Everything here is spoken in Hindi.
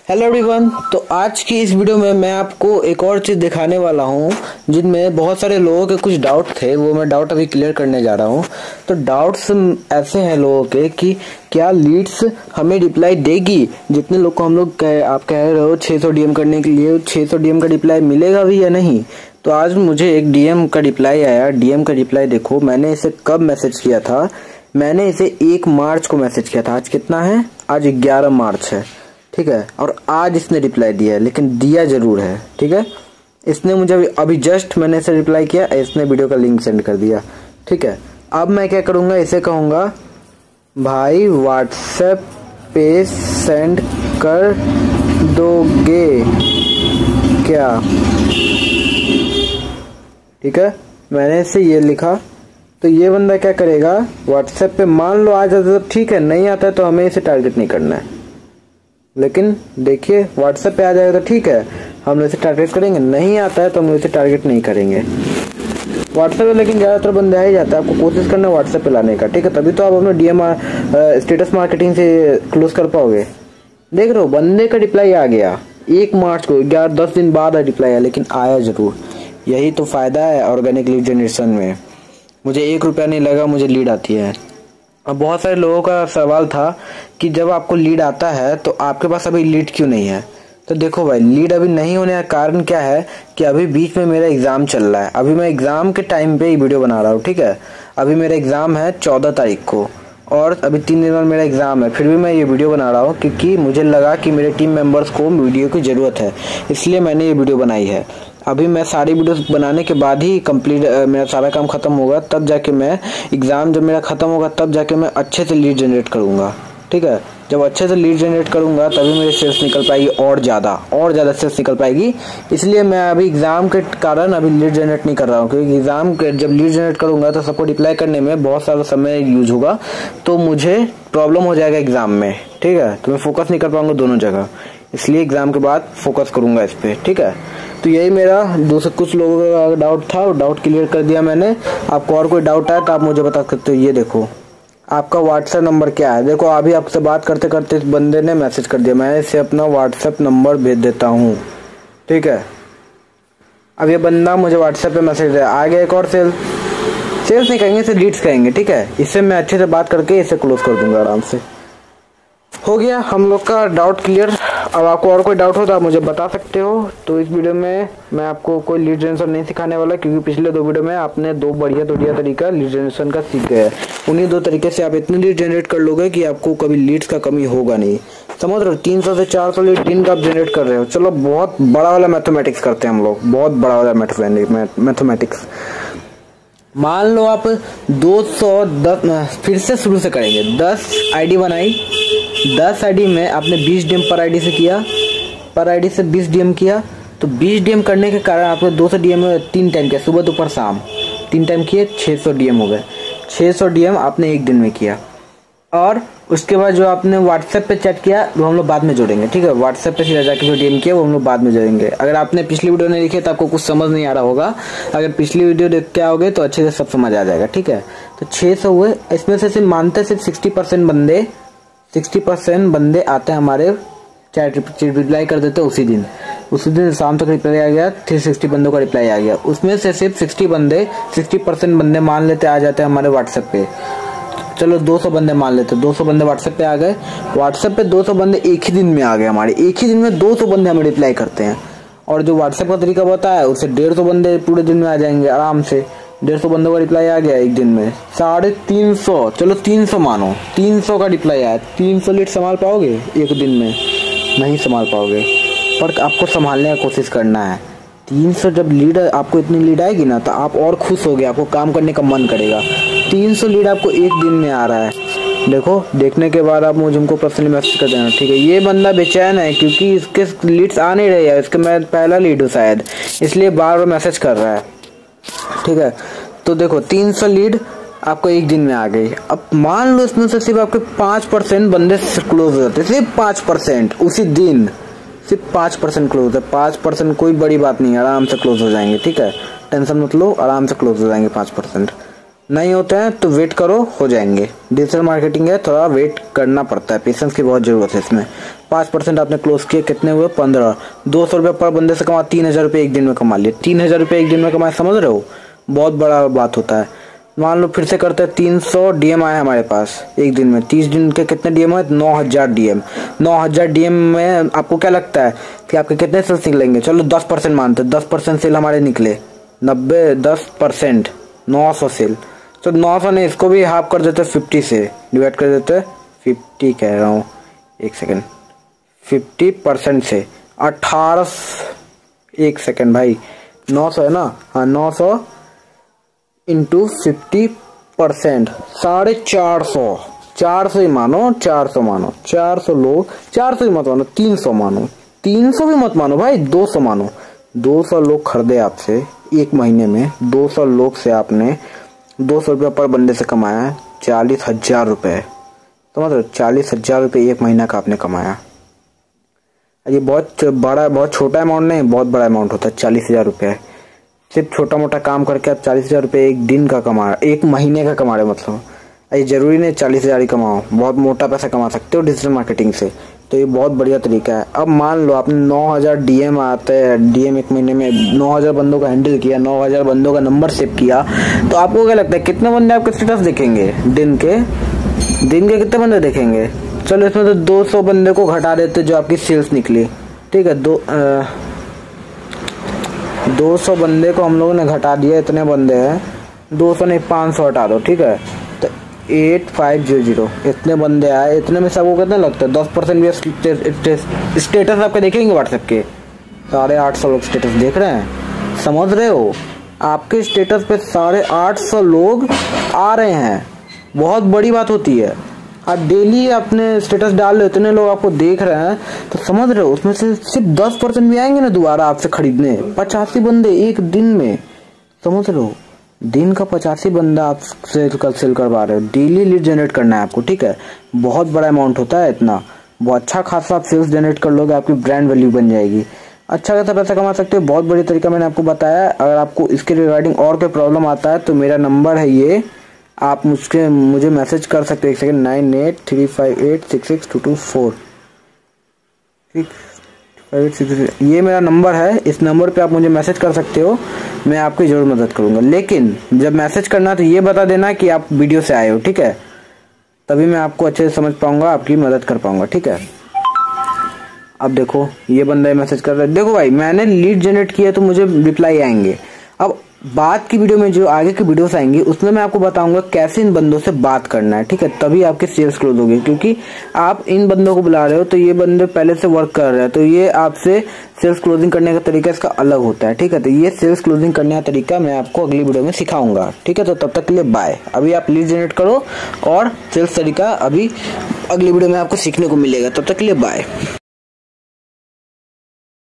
Hello everyone. तो आज की इस वीडियो में मैं आपको एक और चीज़ दिखाने वाला हूं जिनमें बहुत सारे लोगों के कुछ डाउट थे, वो मैं डाउट अभी क्लियर करने जा रहा हूं। तो डाउट्स ऐसे हैं लोगों के कि क्या लीड्स हमें रिप्लाई देगी। जितने लोग को हम लोग आप कह रहे हो 600 डीएम करने के लिए 600 डीएम का रिप्लाई मिलेगा भी या नहीं। तो आज मुझे एक डीएम का रिप्लाई आया। डीएम का रिप्लाई देखो, मैंने इसे कब मैसेज किया था। मैंने इसे 1 मार्च को मैसेज किया था। आज कितना है? आज 11 मार्च है, ठीक है। और आज इसने रिप्लाई दिया है, लेकिन दिया जरूर है, ठीक है। इसने मुझे अभी जस्ट मैंने इसे रिप्लाई किया, इसने वीडियो का लिंक सेंड कर दिया, ठीक है। अब मैं क्या करूंगा, इसे कहूंगा भाई व्हाट्सएप पे सेंड कर दोगे क्या, ठीक है। मैंने इसे ये लिखा, तो ये बंदा क्या करेगा, व्हाट्सएप पे मान लो आ जाता है तो ठीक है, नहीं आता है तो हमें इसे टारगेट नहीं करना है। लेकिन देखिए व्हाट्सएप पे आ जाएगा तो ठीक है, हम इसे टारगेट करेंगे। नहीं आता है तो हम इसे टारगेट नहीं करेंगे व्हाट्सएप पे। लेकिन ज्यादातर बंदे आ ही जाता है, आपको कोशिश करना है व्हाट्सएप पे लाने का, ठीक है। तभी तो आप अपने डीएम स्टेटस मार्केटिंग से क्लोज कर पाओगे। देख रहे हो बंदे का रिप्लाई आ गया 1 मार्च को, 10 दिन बाद रिप्लाई आया, लेकिन आया जरूर। यही तो फायदा है ऑर्गेनिक लीड जनरेशन में। मुझे 1 रुपया नहीं लगा, मुझे लीड आती है। अब बहुत सारे लोगों का सवाल था कि जब आपको लीड आता है तो आपके पास अभी लीड क्यों नहीं है। तो देखो भाई, लीड अभी नहीं होने का कारण क्या है कि अभी बीच में मेरा एग्जाम चल रहा है। अभी मैं एग्जाम के टाइम पे ये वीडियो बना रहा हूँ, ठीक है। अभी मेरा एग्जाम है 14 तारीख को और अभी 3 दिन बाद मेरा एग्जाम है। फिर भी मैं ये वीडियो बना रहा हूँ क्योंकि मुझे लगा कि मेरे टीम मेंबर्स को वीडियो की जरूरत है, इसलिए मैंने ये वीडियो बनाई है। अभी मैं सारी वीडियोस बनाने के बाद ही कंप्लीट मेरा सारा काम खत्म होगा, तब जाके मैं एग्जाम जब मेरा खत्म होगा तब जाके मैं अच्छे से लीड जनरेट करूंगा, ठीक है। जब अच्छे से लीड जनरेट करूंगा तभी मेरी सेल्स निकल पाएगी और ज़्यादा सेल्स निकल पाएगी। इसलिए मैं अभी एग्जाम के कारण अभी लीड जनरेट नहीं कर रहा हूँ, क्योंकि एग्जाम के जब लीड जनरेट करूंगा तो सबको रिप्लाई करने में बहुत सारा समय यूज होगा, तो मुझे प्रॉब्लम हो जाएगा एग्जाम में, ठीक है। तो मैं फोकस नहीं कर पाऊंगा दोनों जगह, इसलिए एग्जाम के बाद फोकस करूंगा इस पे, ठीक है। तो यही मेरा दूसरे कुछ लोगों का डाउट था, डाउट क्लियर कर दिया मैंने। आपको और कोई डाउट है तो आप मुझे बता सकते हो। ये देखो आपका व्हाट्सएप नंबर क्या है। देखो अभी आपसे बात करते करते इस बंदे ने मैसेज कर दिया, मैं इसे अपना व्हाट्सएप नंबर भेज देता हूँ, ठीक है। अब ये बंदा मुझे व्हाट्सएप पे मैसेज दिया, आ गया एक और सेल्स नहीं कहेंगे, इसे लीड्स कहेंगे, ठीक है। इससे मैं अच्छे से बात करके इसे क्लोज कर दूंगा आराम से। हो गया हम लोग का डाउट क्लियर। अब आपको और कोई डाउट हो तो आप मुझे बता सकते हो। तो इस वीडियो में मैं आपको कोई लीड जनरेशन नहीं सिखाने वाला, क्योंकि पिछले 2 वीडियो में आपने 2 बढ़िया तरीका लीड जनरेशन का सीख गए। उन्हीं 2 तरीके से आप इतनी लीड जनरेट कर लोगे कि आपको कभी लीड्स का कमी होगा नहीं। समझ रहे हो, 300 से 400 लीड दिन का आप जनरेट कर रहे हो। चलो बहुत बड़ा वाला मैथमेटिक्स करते हैं हम लोग, बहुत बड़ा वाला मैथमेटिक्स। मान लो आप 210, फिर से शुरू से करेंगे। 10 आईडी बनाई, 10 आईडी में आपने 20 डीएम पर आईडी से किया, पर आईडी से 20 डीएम किया। तो 20 डीएम करने के कारण आपने 200 डीएम 3 टाइम किया, सुबह दोपहर शाम 3 टाइम किए, 600 डीएम हो गए। 600 डीएम आपने 1 दिन में किया। और उसके बाद जो आपने व्हाट्सएप पे चैट किया वो हम लोग बाद में जोड़ेंगे, ठीक है। व्हाट्सएप पे सीधा जाके जो डीएम किया वो हम लोग बाद में जोड़ेंगे। अगर आपने पिछली वीडियो नहीं देखी तो आपको कुछ समझ नहीं आ रहा होगा, अगर पिछली वीडियो देख के आओगे तो अच्छे से सब समझ आ जाएगा, ठीक है। तो 600 हुए, इसमें से सिर्फ मानते सिर्फ 60% बंदे आते हैं हमारे चैट रिप्लाई कर देते हैं उसी दिन शाम तक रिप्लाई आ गया, 360 बंदों का रिप्लाई आ गया। उसमें से सिर्फ 60% बंदे मान लेते आ जाते हैं हमारे व्हाट्सएप पे। चलो 200 बंदे मान लेते, 200 बंदे व्हाट्सएप पे आ गए। व्हाट्सएप पे 200 बंदे एक ही दिन में आ गए हमारे, एक ही दिन में 200 बंदे हमें रिप्लाई करते हैं। और जो व्हाट्सएप का तरीका बताया उससे 150 बंदे पूरे दिन में आ जाएंगे आराम से। 150 बंदों का रिप्लाई आ गया एक दिन में, 350, चलो 300 मानो, 300 का रिप्लाई आया। 300 लीड संभाल पाओगे एक दिन में? नहीं संभाल पाओगे, पर आपको संभालने का कोशिश करना है। 300 जब लीड आपको इतनी लीड आएगी ना तो आप और खुश हो गए, आपको काम करने का मन करेगा। 300 लीड आपको एक दिन में आ रहा है। देखो देखने के बाद आप मुझको पर्सनली मैसेज कर देना, ठीक है। ये बंदा बेचैन है क्योंकि इसके लीड्स आ नहीं रहे हैं, इसके मैं पहला लीड हूँ शायद, इसलिए बार बार मैसेज कर रहा है, ठीक है। तो देखो 300 लीड आपको एक दिन में आ गई। अब मान लो इसमें से सिर्फ आपके 5% बंदे क्लोज हो जाते, सिर्फ 5% उसी दिन, सिर्फ 5% क्लोज है। 5% कोई बड़ी बात नहीं है, आराम से क्लोज हो जाएंगे, ठीक है। टेंशन मत लो, आराम से क्लोज हो जाएंगे 5%। नहीं होते हैं तो वेट करो, हो जाएंगे। डिजिटल मार्केटिंग है, थोड़ा वेट करना पड़ता है, पेशेंस की बहुत जरूरत है इसमें। 5% आपने क्लोज किए, कितने हुए 15। 200 रुपये पर बंदे से कमा, 3000 रुपये एक दिन में कमा लिए। 3000 रुपये एक दिन में कमाए, समझ रहे हो, बहुत बड़ा बात होता है। मान लो फिर से करते हैं, 300 डीएम आए हमारे पास एक दिन में। 30 दिन के कितने डीएम है, 9000 डीएम। 9000 डीएम में आपको क्या लगता है कि आपके कितने सेल्स निकलेंगे? चलो 10% मानते, 10% सेल हमारे निकले, 90 10% 900 सेल। तो 900 ने इसको भी हाफ कर देते, 50 से डिवाइड कर देते, 50 कह रहा हूँ, एक सेकेंड, 50% से 18, एक सेकेंड भाई, 900 है ना, हाँ 900 इंटू 50%, 450, 400 ही मानो, 400 मानो, 400 लोग, 400 ही मत मानो, 300 मानो, 300 भी मत मानो भाई, 200 मानो। 200 लोग खरीदे आपसे एक महीने में, 200 लोग से आपने 200 रुपये पर बंदे से कमाया, 40,000 रुपये। तो मतलब 40,000 रुपये एक महीना का आपने कमाया। ये बहुत बड़ा, बहुत छोटा अमाउंट नहीं, बहुत बड़ा अमाउंट होता है 40,000 रुपये। सिर्फ छोटा मोटा काम करके आप 40,000 रुपये एक दिन का कमा, एक महीने का कमा रहे, मतलब ये जरूरी नहीं 40,000 ही कमाओ, बहुत मोटा पैसा कमा सकते हो डिजिटल मार्केटिंग से। तो ये बहुत बढ़िया तरीका है। अब मान लो आपने 9000 डीएम आते हैं, डीएम एक महीने में 9000 बंदों का हैंडल किया, 9000 बंदों का नंबर सेव किया, तो आपको क्या लगता है कितने बंदे आपके स्टेटस देखेंगे? दिन के कितने बंदे देखेंगे? चलो इसमें तो 200 बंदे को घटा देते जो आपकी सेल्स निकली, ठीक है। 200 बंदे को हम लोगों ने घटा दिया, इतने बंदे हैं, 200 नहीं 500 हटा दो, ठीक है। तो 8500 इतने बंदे आए, इतने में सबको कितना लगता है? 10% भी स्टेटस आपके देखेंगे व्हाट्सएप के, 850 लोग स्टेटस देख रहे हैं, समझ रहे हो? आपके स्टेटस पे 850 लोग आ रहे हैं, बहुत बड़ी बात होती है। आप डेली अपने स्टेटस डाल रहे हो, इतने लोग आपको देख रहे हैं, तो समझ रहे हो उसमें से सिर्फ 10% भी आएंगे ना दोबारा आपसे खरीदने। 85 बंदे एक दिन में, समझ रहे हो, दिन का 85 बंदा आप सेल करवा रहे हो। डेली लीड जनरेट करना है आपको, ठीक है। बहुत बड़ा अमाउंट होता है इतना, बहुत अच्छा खासा आप सेल्स जनरेट कर लोगे, आपकी ब्रांड वैल्यू बन जाएगी, अच्छा खासा पैसा कमा सकते हो। बहुत बड़ी तरीका मैंने आपको बताया। अगर आपको इसके रिगार्डिंग और कोई प्रॉब्लम आता है तो मेरा नंबर है ये, आप मुझे मैसेज कर सकते हो। एक सेकेंड, 9835866224, ये मेरा नंबर है। इस नंबर पे आप मुझे मैसेज कर सकते हो, मैं आपकी जरूर मदद करूंगा। लेकिन जब मैसेज करना तो ये बता देना कि आप वीडियो से आए हो, ठीक है, तभी मैं आपको अच्छे से समझ पाऊंगा, आपकी मदद कर पाऊंगा, ठीक है। अब देखो ये बंदा मैसेज कर रहा है, देखो भाई मैंने लीड जनरेट किया तो मुझे रिप्लाई आएंगे। अब बात की वीडियो में जो आगे की वीडियोस आएंगी उसमें मैं आपको बताऊंगा कैसे इन बंदों से बात करना है, ठीक है, तभी आपके सेल्स क्लोज होगी। क्योंकि आप इन बंदों को बुला रहे हो तो ये बंदे पहले से वर्क कर रहे हैं, तो ये आपसे सेल्स क्लोजिंग करने का तरीका इसका अलग होता है, ठीक है। तो ये सेल्स क्लोजिंग करने का तरीका मैं आपको अगली वीडियो में सिखाऊंगा, ठीक है। तो तब तक के लिए बाय। अभी आप लीड जनरेट करो और सेल्स तरीका अभी अगली वीडियो में आपको सीखने को मिलेगा। तब तक के लिए बाय।